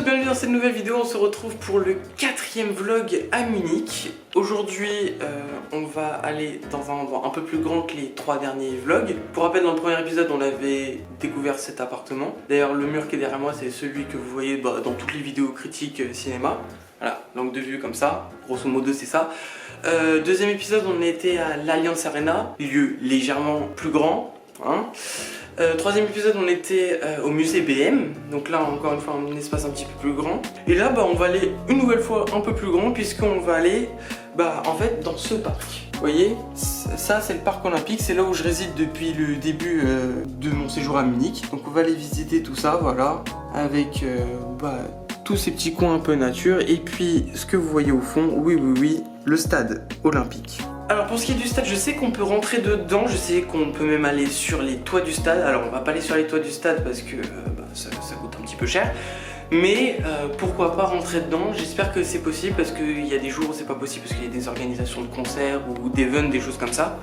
bienvenue dans cette nouvelle vidéo. On se retrouve pour le 4e vlog à Munich. Aujourd'hui on va aller dans un endroit un peu plus grand que les 3 derniers vlogs. Pour rappel, dans le premier épisode on avait découvert cet appartement. D'ailleurs le mur qui est derrière moi c'est celui que vous voyez dans toutes les vidéos critiques cinéma. Voilà, l'angle de vue comme ça, grosso modo c'est ça. Deuxième épisode on était à l'Allianz Arena, lieu légèrement plus grand, hein. Troisième épisode on était au musée BM, donc là encore une fois un espace un petit peu plus grand. Et là on va aller une nouvelle fois un peu plus grand, puisqu'on va aller en fait dans ce parc. Vous voyez, ça c'est le parc olympique, c'est là où je réside depuis le début de mon séjour à Munich. Donc on va aller visiter tout ça, voilà, avec tous ces petits coins un peu nature. Et puis ce que vous voyez au fond, oui, le stade olympique. Alors pour ce qui est du stade, je sais qu'on peut rentrer dedans, je sais qu'on peut même aller sur les toits du stade. Alors on va pas aller sur les toits du stade parce que ça coûte un petit peu cher. Mais pourquoi pas rentrer dedans, j'espère que c'est possible, parce qu'il y a des jours où c'est pas possible parce qu'il y a des organisations de concerts ou d'events, des choses comme ça.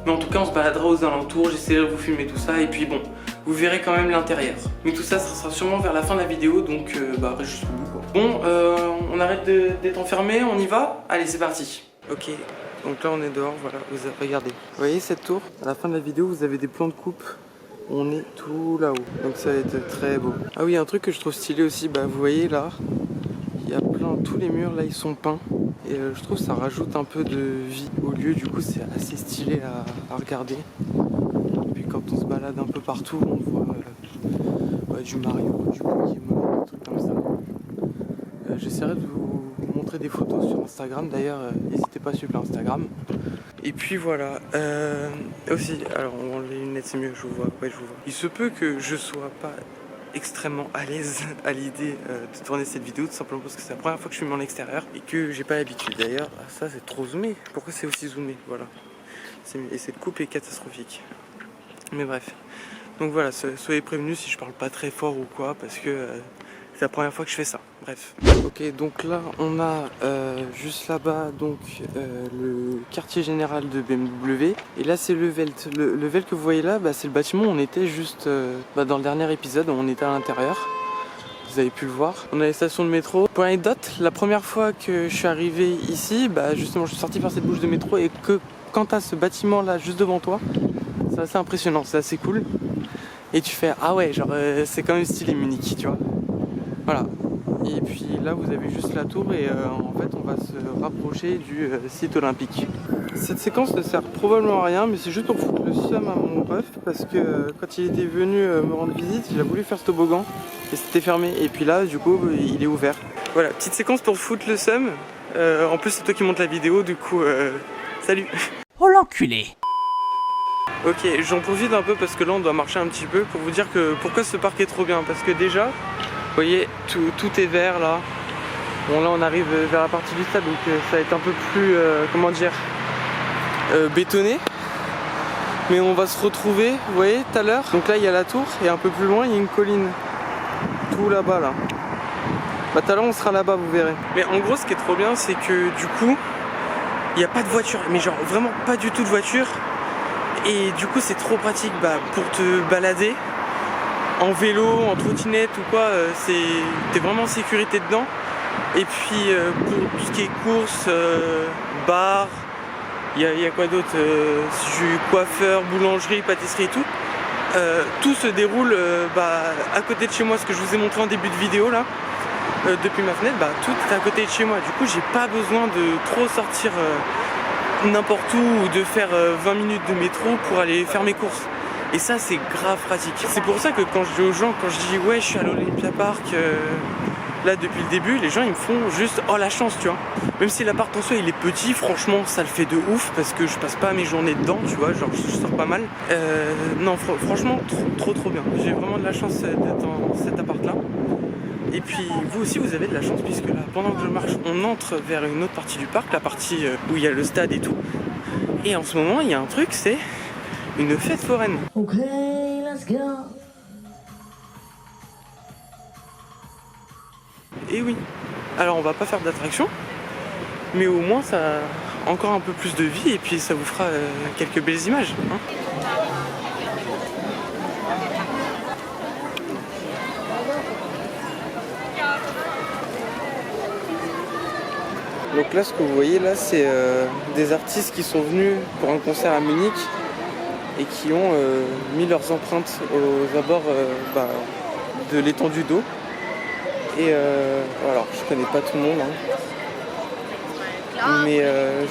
Mais en tout cas on se baladera aux alentours, j'essaierai de vous filmer tout ça et puis bon, vous verrez quand même l'intérieur. Mais tout ça, ça sera sûrement vers la fin de la vidéo, donc reste jusqu'au bout quoi. Bon, on arrête d'être enfermé, on y va? Allez c'est parti. Ok. Donc là on est dehors, voilà, regardez. Vous voyez cette tour? À la fin de la vidéo vous avez des plans de coupe. On est tout là-haut. Donc ça va être très beau. Ah oui, un truc que je trouve stylé aussi, vous voyez là, il y a tous les murs là ils sont peints. Et je trouve que ça rajoute un peu de vie au lieu, du coup c'est assez stylé à regarder. Et puis quand on se balade un peu partout, on voit du Mario, du Pokémon, des trucs comme ça. J'essaierai de vous montrer des photos sur Instagram, d'ailleurs n'hésitez pas à suivre l'Instagram. Et puis voilà, aussi, alors on va enlever les lunettes, c'est mieux, je vous vois, ouais je vous vois. Il se peut que je sois pas extrêmement à l'aise à l'idée de tourner cette vidéo, tout simplement parce que c'est la première fois que je filme en extérieur et que j'ai pas l'habitude. D'ailleurs, ça c'est trop zoomé, pourquoi c'est aussi zoomé, voilà. Et cette coupe est catastrophique. Mais bref, donc voilà, soyez prévenus si je parle pas très fort ou quoi, parce que c'est la première fois que je fais ça, bref. Ok, donc là on a juste là-bas donc le quartier général de BMW. Et là c'est le Welt. Le Welt que vous voyez là, c'est le bâtiment où on était juste dans le dernier épisode, on était à l'intérieur. Vous avez pu le voir. On a les stations de métro. Pour anecdote, la première fois que je suis arrivé ici, justement je suis sorti par cette bouche de métro, et que quand t'as ce bâtiment là juste devant toi, c'est assez impressionnant, c'est assez cool. Et tu fais ah ouais, genre c'est quand même stylé Munich, tu vois. Voilà, et puis là vous avez juste la tour et en fait on va se rapprocher du site olympique. Cette séquence ne sert probablement à rien, mais c'est juste pour foutre le seum à mon ref, parce que quand il était venu me rendre visite, il a voulu faire ce toboggan et c'était fermé, et puis là du coup il est ouvert. Voilà, petite séquence pour foutre le seum. En plus c'est toi qui monte la vidéo, du coup salut. Oh l'enculé. Ok, j'en profite un peu parce que là on doit marcher un petit peu pour vous dire que pourquoi ce parc est trop bien, parce que déjà vous voyez, tout est vert là. Bon là on arrive vers la partie du stade, donc ça va être un peu plus, bétonné. Mais on va se retrouver, vous voyez, tout à l'heure. Donc là il y a la tour, et un peu plus loin il y a une colline. Tout là-bas là. Tout à l'heure on sera là-bas, vous verrez. Mais en gros ce qui est trop bien, c'est que du coup, il n'y a pas de voiture. Mais genre vraiment pas du tout de voiture. Et du coup c'est trop pratique pour te balader. En vélo, en trottinette ou quoi, t'es vraiment en sécurité dedans. Et puis pour tout ce qui est courses, bar, il y a quoi d'autre, coiffeur, boulangerie, pâtisserie et tout. Tout se déroule à côté de chez moi, ce que je vous ai montré en début de vidéo là. Depuis ma fenêtre, tout est à côté de chez moi. Du coup j'ai pas besoin de trop sortir n'importe où ou de faire 20 minutes de métro pour aller faire mes courses. Et ça c'est grave pratique. C'est pour ça que quand je dis aux gens, quand je dis ouais je suis à l'Olympia Park là depuis le début, les gens ils me font juste oh la chance, tu vois. Même si l'appart en soi il est petit, franchement ça le fait de ouf, parce que je passe pas mes journées dedans, tu vois, genre je sors pas mal. Non franchement trop bien. J'ai vraiment de la chance d'être dans cet appart là. Et puis vous aussi vous avez de la chance, puisque là pendant que je marche on entre vers une autre partie du parc, la partie où il y a le stade et tout. Et en ce moment il y a un truc, c'est une fête foraine. Ok, let's go. Et oui. Alors on va pas faire d'attraction, mais au moins ça a encore un peu plus de vie, et puis ça vous fera quelques belles images. Hein. Donc là, ce que vous voyez là, c'est des artistes qui sont venus pour un concert à Munich et qui ont mis leurs empreintes aux abords de l'étendue d'eau. Et alors, je connais pas tout le monde, hein. Mais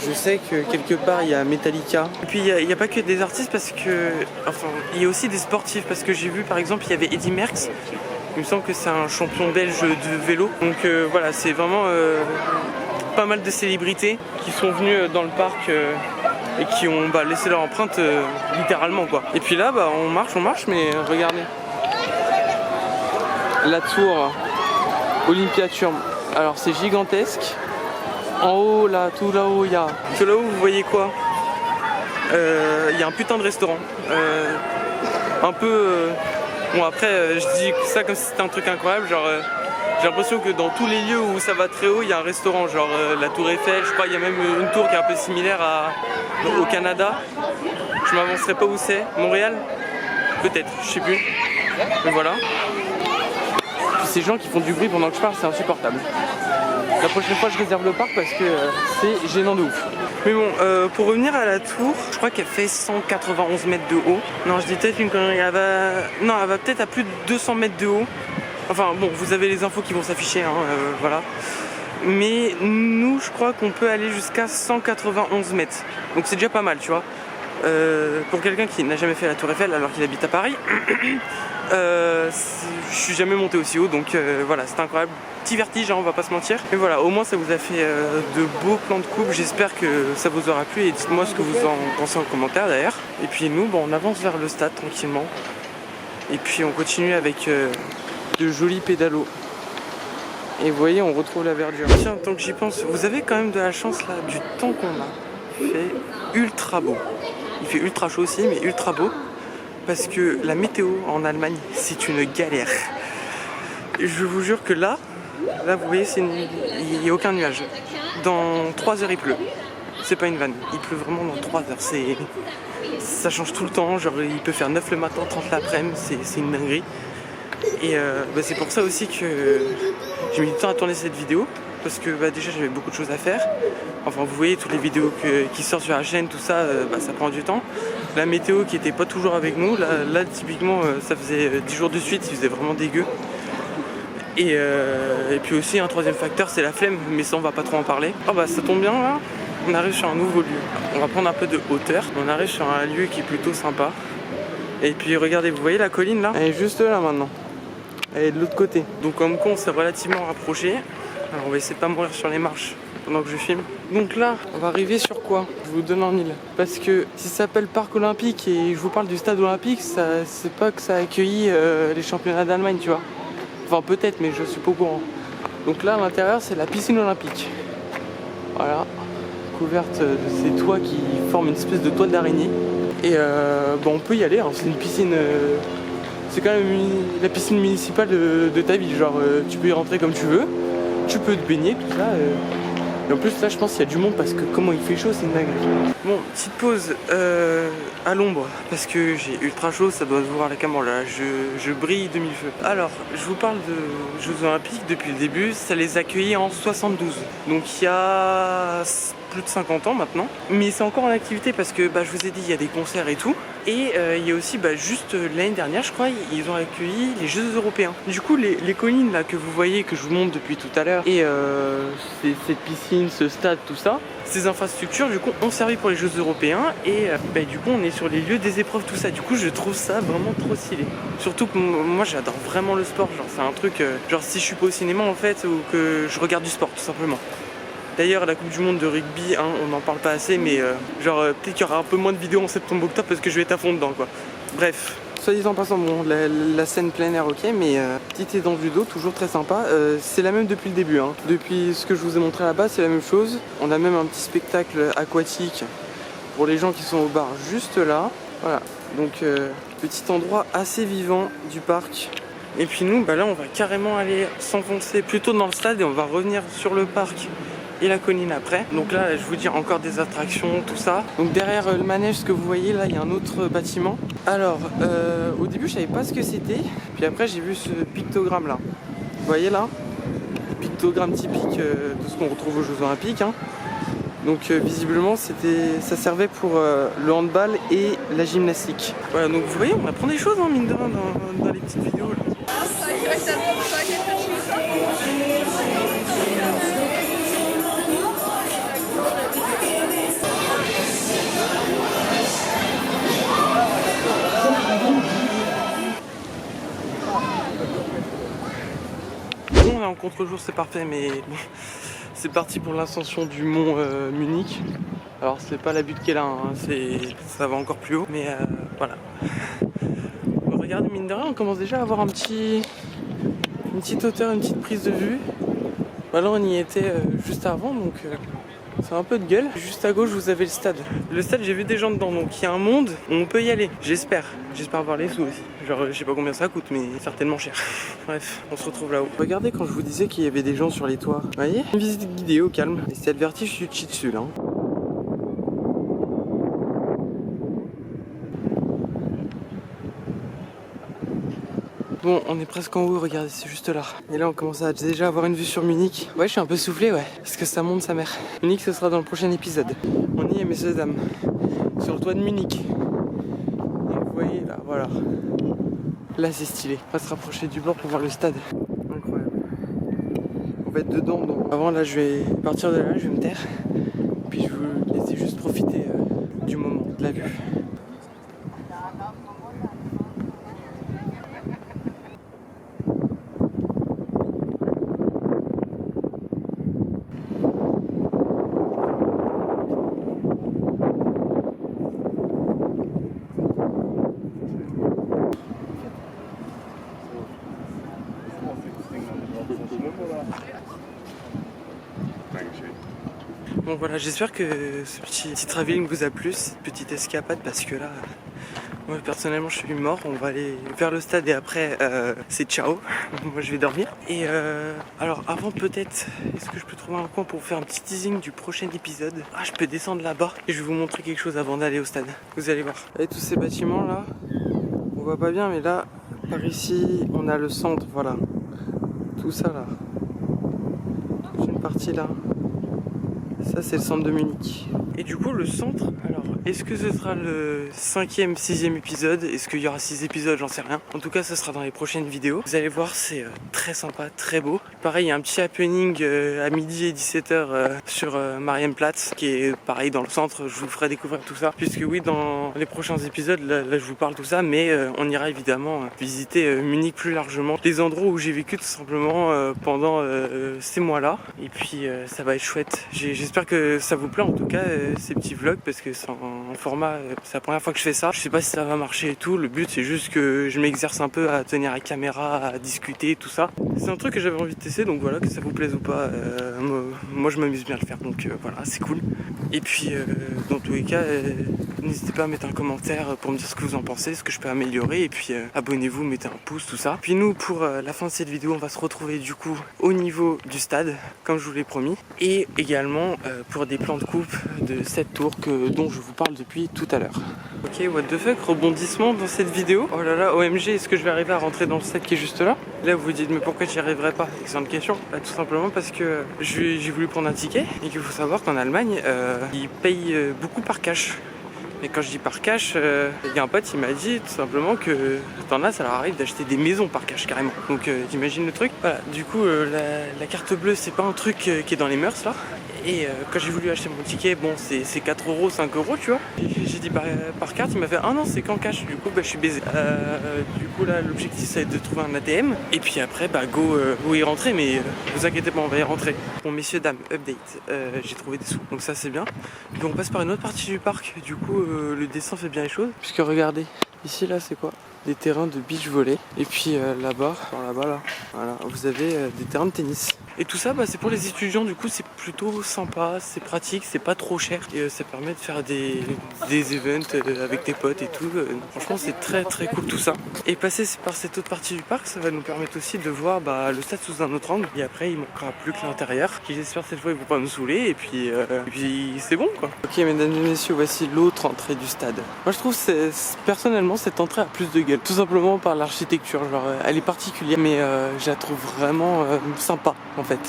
je sais que quelque part il y a Metallica. Et puis il n'y a pas que des artistes parce que. Enfin, il y a aussi des sportifs parce que j'ai vu par exemple il y avait Eddy Merckx. Il me semble que c'est un champion belge de vélo. Donc voilà, c'est vraiment pas mal de célébrités qui sont venues dans le parc et qui ont laissé leur empreinte littéralement quoi. Et puis là, on marche, mais regardez. La tour Olympiaturm. Alors c'est gigantesque. En haut, là, tout là-haut, il y a... Tout là-haut, vous voyez quoi? Il y a un putain de restaurant. Un peu... Bon, après, je dis ça comme si c'était un truc incroyable. Genre, j'ai l'impression que dans tous les lieux où ça va très haut, il y a un restaurant. Genre, la Tour Eiffel, je crois, il y a même une tour qui est un peu similaire au Canada. Je m'avancerai pas où c'est. Montréal? Peut-être, je sais plus. Mais voilà. Puis ces gens qui font du bruit pendant que je parle, c'est insupportable. La prochaine fois je réserve le parc parce que c'est gênant de ouf. Mais bon, pour revenir à la tour, je crois qu'elle fait 191 mètres de haut. Non, je dis peut-être une connerie, elle va peut-être à plus de 200 mètres de haut. Enfin bon, vous avez les infos qui vont s'afficher, hein, voilà. Mais nous, je crois qu'on peut aller jusqu'à 191 mètres. Donc c'est déjà pas mal, tu vois. Pour quelqu'un qui n'a jamais fait la Tour Eiffel alors qu'il habite à Paris, je suis jamais monté aussi haut, donc voilà, c'est incroyable. Petit vertige, hein, on va pas se mentir. Mais voilà, au moins ça vous a fait de beaux plans de coupe. J'espère que ça vous aura plu et dites-moi ce que vous en pensez en commentaire d'ailleurs. Et puis nous, on avance vers le stade tranquillement. Et puis on continue avec de jolis pédalos. Et vous voyez, on retrouve la verdure. Tiens, tant que j'y pense, vous avez quand même de la chance là, du temps qu'on a. Il fait ultra beau. Il fait ultra chaud aussi, mais ultra beau. Parce que la météo en Allemagne, c'est une galère. Je vous jure que là, vous voyez, il n'y a aucun nuage. Dans 3 heures, il pleut. C'est pas une vanne. Il pleut vraiment dans 3 heures. Ça change tout le temps. Genre, il peut faire 9 le matin, 30 l'après-midi. C'est une dinguerie. Et c'est pour ça aussi que j'ai mis du temps à tourner cette vidéo. Parce que déjà, j'avais beaucoup de choses à faire. Enfin, vous voyez, toutes les vidéos qui sortent sur la chaîne, tout ça, ça prend du temps. La météo qui était pas toujours avec nous. Là typiquement, ça faisait 10 jours de suite. Il faisait vraiment dégueu. Et puis aussi un troisième facteur, c'est la flemme, mais ça on va pas trop en parler. Ça tombe bien là, on arrive sur un nouveau lieu. On va prendre un peu de hauteur, on arrive sur un lieu qui est plutôt sympa. Et puis regardez, vous voyez la colline là? Elle est juste là maintenant. Elle est de l'autre côté. Donc comme quoi on s'est relativement rapproché. Alors on va essayer de pas mourir sur les marches pendant que je filme. Donc là, on va arriver sur quoi? Je vous donne en mille. Parce que si ça s'appelle Parc Olympique et je vous parle du stade olympique, c'est pas que ça a accueilli les championnats d'Allemagne, tu vois. Enfin peut-être, mais je suis pas au courant. Donc là à l'intérieur c'est la piscine olympique. Voilà, couverte de ces toits qui forment une espèce de toit d'araignée. Et on peut y aller, hein. C'est une piscine... c'est quand même la piscine municipale de ta ville. Genre tu peux y rentrer comme tu veux, tu peux te baigner, tout ça. Et en plus là je pense qu'il y a du monde parce que comment il fait chaud, c'est une dinguerie. Bon, petite pause à l'ombre parce que j'ai ultra chaud, ça doit se voir à la caméra là, je brille de mille feux. Alors, je vous parle de Jeux Olympiques depuis le début, ça les a accueillis en 72. Donc il y a plus de 50 ans maintenant. Mais c'est encore en activité parce que je vous ai dit, il y a des concerts et tout. Et il y a aussi juste l'année dernière je crois, ils ont accueilli les Jeux Européens. Du coup les collines là que vous voyez, que je vous montre depuis tout à l'heure, et cette piscine, ce stade, tout ça, ces infrastructures du coup ont servi pour les Jeux Européens. Et du coup on est sur les lieux des épreuves, tout ça. Du coup je trouve ça vraiment trop stylé. Surtout que moi j'adore vraiment le sport. Genre c'est un truc, genre si je suis pas au cinéma en fait, ou que je regarde du sport tout simplement. D'ailleurs la Coupe du Monde de rugby, hein, on n'en parle pas assez, mais peut-être qu'il y aura un peu moins de vidéos en septembre-octobre parce que je vais être à fond dedans quoi. Bref, soit dit en passant, bon, la scène plein air ok, mais petite étendue d'eau, toujours très sympa. C'est la même depuis le début, hein. Depuis ce que je vous ai montré là-bas, c'est la même chose. On a même un petit spectacle aquatique pour les gens qui sont au bar juste là. Voilà, donc petit endroit assez vivant du parc. Et puis nous, là on va carrément aller s'enfoncer plutôt dans le stade et on va revenir sur le parc et la colline après. Donc là je vous dis encore des attractions, tout ça. Donc derrière le manège, ce que vous voyez là, il y a un autre bâtiment. Alors au début je savais pas ce que c'était, puis après j'ai vu ce pictogramme là. Vous voyez là, pictogramme typique de ce qu'on retrouve aux Jeux Olympiques. Hein. Donc visiblement ça servait pour le handball et la gymnastique. Voilà, donc vous voyez, on apprend des choses, hein, mine de rien, dans les petites vidéos là. Bon, là en contre-jour c'est parfait, mais bon, c'est parti pour l'ascension du mont Munich. Alors c'est pas la butte qui est là, hein, ça va encore plus haut, mais voilà. Bon, regardez, mine de rien, on commence déjà à avoir une petite hauteur, une petite prise de vue. Bah là on y était juste avant, donc c'est un peu de gueule. Juste à gauche vous avez le stade. Le stade, j'ai vu des gens dedans, donc il y a un monde où on peut y aller. J'espère avoir les sous aussi. Genre je sais pas combien ça coûte, mais certainement cher. Bref, on se retrouve là-haut. Regardez quand je vous disais qu'il y avait des gens sur les toits. Vous voyez, une visite guidée au calme. Et c'est le vertige, je suis cheat dessus là. Hein. Bon, on est presque en haut, regardez, c'est juste là. Et là, on commence à déjà avoir une vue sur Munich. Ouais, je suis un peu soufflé, ouais, parce que ça monte sa mère. Munich, ce sera dans le prochain épisode. On y est, messieurs, dames. Sur le toit de Munich. Et vous voyez, là, voilà. Là, c'est stylé. On va se rapprocher du bord pour voir le stade. Incroyable. On va être dedans, donc. Avant, là, je vais partir de là, je vais me taire. Puis je vais vous laisser juste profiter du moment, de la vue. Bon voilà, j'espère que ce petit travelling vous a plu, cette petite escapade, parce que là, moi personnellement je suis mort. On va aller vers le stade et après c'est ciao. Moi je vais dormir. Et alors avant peut-être, est-ce que je peux trouver un coin pour faire un petit teasing du prochain épisode? Ah, je peux descendre là-bas et je vais vous montrer quelque chose avant d'aller au stade. Vous allez voir. Et tous ces bâtiments là, on voit pas bien, mais là, par ici, on a le centre, voilà. Tout ça là. Toute une partie là. Ça c'est le centre de Munich. Et du coup le centre, alors est-ce que ce sera le 5e, 6e épisode? Est-ce qu'il y aura 6 épisodes? J'en sais rien. En tout cas ce sera dans les prochaines vidéos. Vous allez voir, c'est très sympa, très beau. Pareil, il y a un petit happening à midi et 17h sur Marienplatz, qui est pareil dans le centre. Je vous ferai découvrir tout ça, puisque oui, dans les prochains épisodes, là je vous parle tout ça, mais on ira évidemment visiter Munich plus largement, les endroits où j'ai vécu tout simplement pendant ces mois-là. Et puis ça va être chouette. J'espère que ça vous plaît en tout cas ces petits vlogs, parce que c'est en format, c'est la première fois que je fais ça. Je sais pas si ça va marcher et tout. Le but c'est juste que je m'exerce un peu à tenir la caméra, à discuter, tout ça. C'est un truc que j'avais envie de tester, donc voilà, que ça vous plaise ou pas, moi je m'amuse bien à le faire, donc voilà, c'est cool. Et puis dans tous les cas, n'hésitez pas à mettre un commentaire pour me dire ce que vous en pensez, ce que je peux améliorer, et puis abonnez-vous, mettez un pouce, tout ça. Puis nous, pour la fin de cette vidéo, on va se retrouver du coup au niveau du stade, comme je vous l'ai promis, et également pour des plans de coupe de cette tour dont je vous parle depuis tout à l'heure. Ok, what the fuck, rebondissement dans cette vidéo. Oh là là, OMG, est-ce que je vais arriver à rentrer dans le stade qui est juste là? Là vous vous dites, mais pourquoi j'y arriverai pas? Excellente question. Bah, tout simplement parce que j'ai voulu prendre un ticket, et qu'il faut savoir qu'en Allemagne, ils payent beaucoup par cash. Et quand je dis par cash, il y a un pote, il m'a dit tout simplement que t'en as, ça leur arrive d'acheter des maisons par cash carrément. Donc t'imagines le truc? Voilà, du coup la carte bleue, c'est pas un truc qui est dans les mœurs là. Et quand j'ai voulu acheter mon ticket, bon c'est 4 euros, 5 euros, tu vois. J'ai dit par carte, il m'a fait ah non, c'est qu'en cash. Du coup bah je suis baisé. Du coup là l'objectif c'est de trouver un ATM. Et puis après bah go y rentrer, mais vous inquiétez pas, on va y rentrer. Bon messieurs, dames, update, j'ai trouvé des sous, donc ça c'est bien. Puis on passe par une autre partie du parc, du coup le dessin fait bien les choses. Puisque regardez, ici là c'est quoi? Des terrains de beach volley. Et puis là-bas, là, voilà, vous avez des terrains de tennis. Et tout ça, bah, c'est pour les étudiants, du coup c'est plutôt sympa, c'est pratique, c'est pas trop cher. Et ça permet de faire des events avec tes potes et tout. Franchement c'est très très cool tout ça. Et passer par cette autre partie du parc, ça va nous permettre aussi de voir le stade sous un autre angle. Et après il manquera plus que l'intérieur, qui j'espère cette fois ils vont pas me saouler. Et puis c'est bon quoi. Ok mesdames et messieurs, voici l'autre entrée du stade. Moi je trouve personnellement personnellement cette entrée a plus de gueule, tout simplement par l'architecture, genre elle est particulière mais je la trouve vraiment sympa en fait.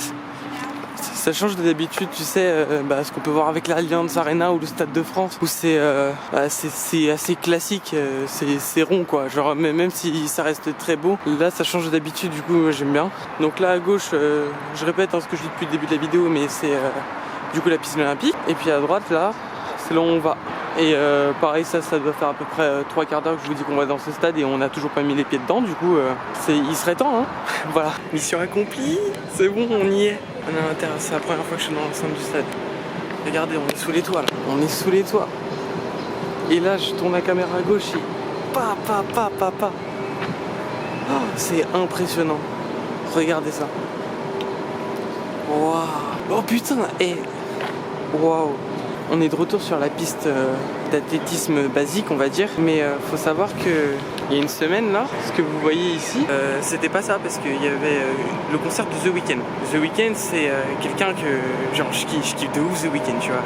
Ça change d'habitude, tu sais, ce qu'on peut voir avec l'Allianz Arena ou le Stade de France, où c'est assez classique, c'est rond quoi, genre même si ça reste très beau, là ça change d'habitude, du coup j'aime bien. Donc là à gauche, je répète ce que je dis depuis le début de la vidéo, mais c'est du coup la piscine olympique, et puis à droite là, c'est là où on va. Et pareil, ça doit faire à peu près 3 quarts d'heure que je vous dis qu'on va dans ce stade et on n'a toujours pas mis les pieds dedans, du coup il serait temps hein. Voilà, mission accomplie, c'est bon, on y est. On est à l'intérieur, c'est la première fois que je suis dans l'enceinte du stade. Regardez, on est sous les toits là, on est sous les toits. Et là je tourne la caméra à gauche et pa. Oh, c'est impressionnant, regardez ça. Waouh. Oh putain, waouh. On est de retour sur la piste d'athlétisme basique, on va dire. Mais faut savoir que il y a une semaine là, ce que vous voyez ici, c'était pas ça parce qu'il y avait le concert de The Weeknd. The Weeknd, c'est quelqu'un que genre je kiffe de ouf The Weeknd, tu vois.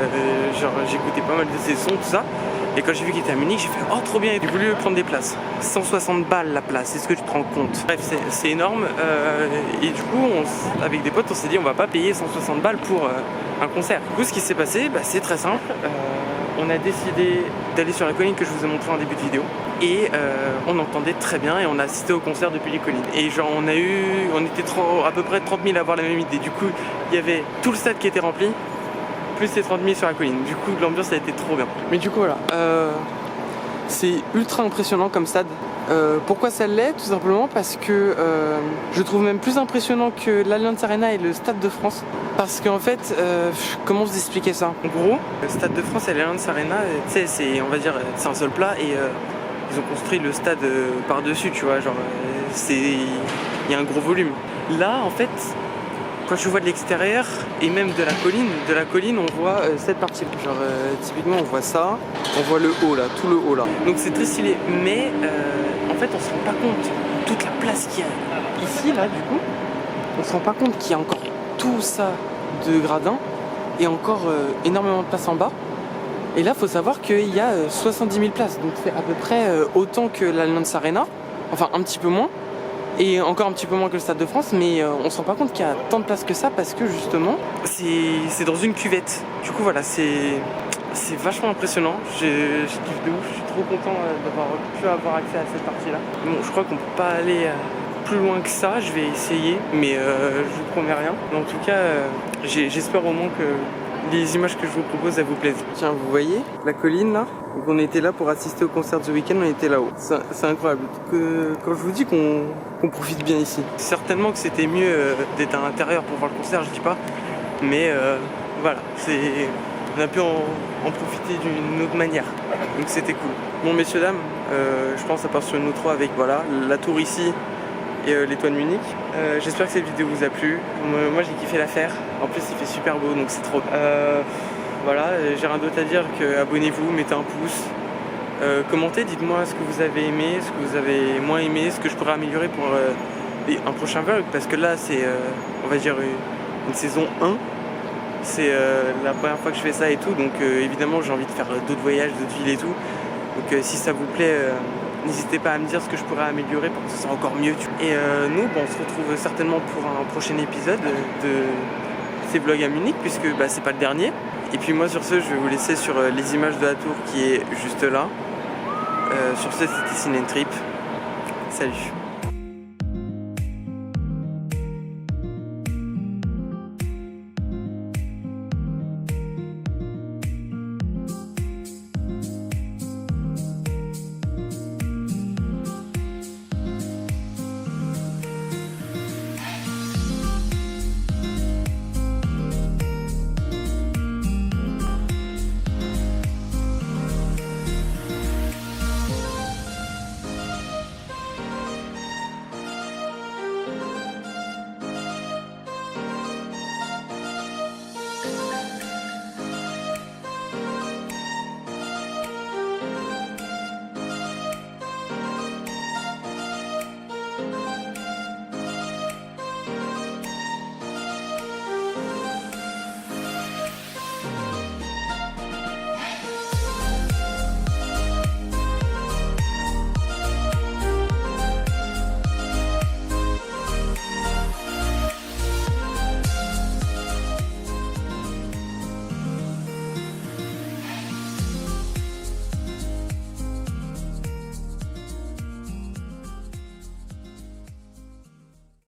Genre j'écoutais pas mal de ses sons, tout ça. Et quand j'ai vu qu'il était à Munich, j'ai fait oh trop bien. J'ai voulu prendre des places. 160 balles la place. Est-ce que tu te rends compte? Bref, c'est énorme. Et du coup, avec des potes, on s'est dit on va pas payer 160 balles pour un concert. Du coup, ce qui s'est passé, c'est très simple. On a décidé d'aller sur la colline que je vous ai montré en début de vidéo. Et on entendait très bien et on a assisté au concert depuis les collines. Et genre on était à peu près 30 000 à avoir la même idée. Du coup, il y avait tout le stade qui était rempli, plus les 30 000 sur la colline. Du coup, l'ambiance a été trop bien. Mais du coup, voilà. C'est ultra impressionnant comme stade. Pourquoi ça l'est? Tout simplement parce que je trouve même plus impressionnant que l'Allianz Arena et le Stade de France. Parce qu'en fait, comment vous expliquer ça? En gros, le Stade de France et l'Allianz Arena, tu sais, c'est un seul plat et ils ont construit le stade par-dessus, tu vois. Genre, il y a un gros volume. Là, en fait, quand je vois de l'extérieur et même de la colline, on voit cette partie. Genre, typiquement, on voit ça, on voit le haut là, tout le haut là. Donc c'est très stylé, mais en fait, on se rend pas compte de toute la place qu'il y a ici là, du coup. On se rend pas compte qu'il y a encore tout ça de gradins et encore énormément de place en bas. Et là, faut savoir qu'il y a 70 000 places, donc c'est à peu près autant que l'Allianz Arena, enfin un petit peu moins. Et encore un petit peu moins que le Stade de France, mais on se rend pas compte qu'il y a tant de place que ça parce que justement c'est dans une cuvette. Du coup voilà, c'est vachement impressionnant. Je kiffe de ouf, je suis trop content d'avoir pu avoir accès à cette partie là. Bon, je crois qu'on peut pas aller plus loin que ça, je vais essayer, mais je vous promets rien. Mais en tout cas, j'espère au moins que les images que je vous propose, elles vous plaisent. Tiens, vous voyez la colline là? Donc on était là pour assister au concert The Weeknd, on était là-haut. C'est incroyable. Quand je vous dis qu'on profite bien ici. Certainement que c'était mieux d'être à l'intérieur pour voir le concert, je dis pas. Mais voilà, on a pu en profiter d'une autre manière. Donc c'était cool. Bon messieurs, dames, je pense à part sur une autre trois avec voilà, la tour ici et les toits de Munich. J'espère que cette vidéo vous a plu. Moi j'ai kiffé la faire. En plus il fait super beau donc c'est trop. Voilà, j'ai rien d'autre à dire que abonnez-vous, mettez un pouce, commentez, dites-moi ce que vous avez aimé, ce que vous avez moins aimé, ce que je pourrais améliorer pour un prochain vlog, parce que là c'est on va dire une saison 1, c'est la première fois que je fais ça et tout, donc évidemment j'ai envie de faire d'autres voyages, d'autres villes et tout, donc si ça vous plaît, n'hésitez pas à me dire ce que je pourrais améliorer pour que ce soit encore mieux. Et nous, on se retrouve certainement pour un prochain épisode de ces vlogs à Munich, puisque c'est pas le dernier. Et puis moi sur ce, je vais vous laisser sur les images de la tour qui est juste là. Sur ce, c'était Ciné Trip. Salut.